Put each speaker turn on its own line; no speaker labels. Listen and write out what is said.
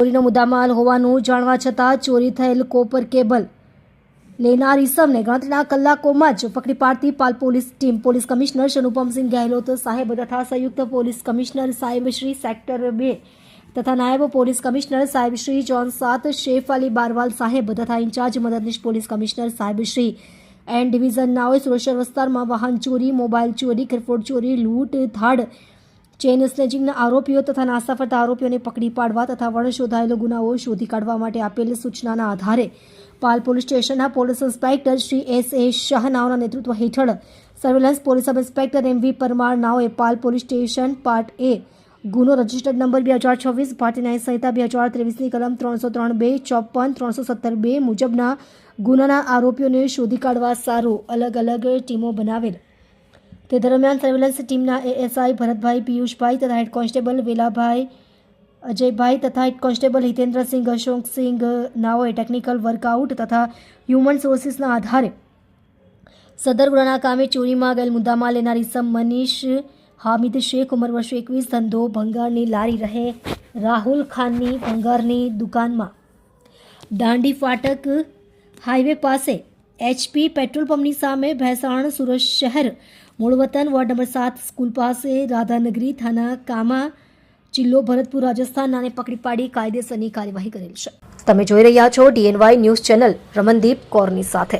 ચોરીનો મુદ્દામાલ હોવાનું જાણવા છતાં ચોરી થયેલ કોપર કેબલ લેનાર ઈસમને ગણતરીના કલાકોમાં જ પકડી પાડતી Pal police team police commissioner Anupamsinh Gehlot સાહેબ તથા સંયુક્ત પોલીસ કમિશનર સાહેબ શ્રી સેક્ટર 2 તથા નાયબ પોલીસ કમિશનર સાહેબ શ્રી જોન 7 શેફ અલી બારવાલ સાહેબ તથા ઇન્ચાર્જ મદદનીશ પોલીસ કમિશનર સાહેબ શ્રી એન ડિવિઝન નાઓએ સુરક્ષા વિસ્તારમાં વાહન ચોરી, મોબાઈલ ચોરી, ગરફોડ ચોરી, લૂંટ, ધાડ, ચેઇન સ્નેચિંગના આરોપીઓ તથા નાસ્તા ફરતા આરોપીઓને પકડી પાડવા તથા વણ શોધાયેલો ગુનાઓ શોધી કાઢવા માટે આપેલ સૂચનાના આધારે પાલ પોલીસ સ્ટેશનના પોલીસ ઇન્સ્પેક્ટર શ્રી S.A. શાહનાઓના નેતૃત્વ હેઠળ surveillance police sub inspector M.V. Parmar નાઓએ Pal police station part A ગુનો રજિસ્ટર્ડ નંબર 2024 ભારતીય ન્યાય સંહિતા 2023ની કલમ 303(2), 54, 317(2) મુજબના ગુનાના આરોપીઓને શોધી કાઢવા સારું અલગ અલગ ટીમો બનાવેલ. તે દરમિયાન સર્વેલન્સ ટીમના ASI ભરતભાઈ પિયુષભાઈ તથા હેડ કોન્સ્ટેબલ વેલાભાઈ અજયભાઈ તથા હેડ કોન્સ્ટેબલ હિતેન્દ્રસિંહ અશોકસિંહ નાઓએ ટેકનિકલ વર્કઆઉટ તથા હ્યુમન સોર્સિસના આધારે સદર ગુનાના કામે ચોરીમાં ગયેલ મુદ્દામાં લેનાર ઈસમ મનીષ હામિદ શેખ ઉંમર વર્ષ 21 ધંધો ભંગારની લારી રહે રાહુલ ખાનની ભંગારની દુકાનમાં દાંડી ફાટક હાઈવે પાસે HP પેટ્રોલ પંપની સામે ભેસાણ સુરત શહેર મૂળ વતન વોર્ડ નંબર 7 સ્કૂલ પાસે રાધાનગરી થાના કામા જિલ્લો ભરતપુર રાજસ્થાનને પકડી પાડી કાયદેસરની કાર્યવાહી કરેલ છે. તમે જોઈ રહ્યા છો DNY ન્યૂઝ ચેનલ રમનદીપ કૌરની સાથે.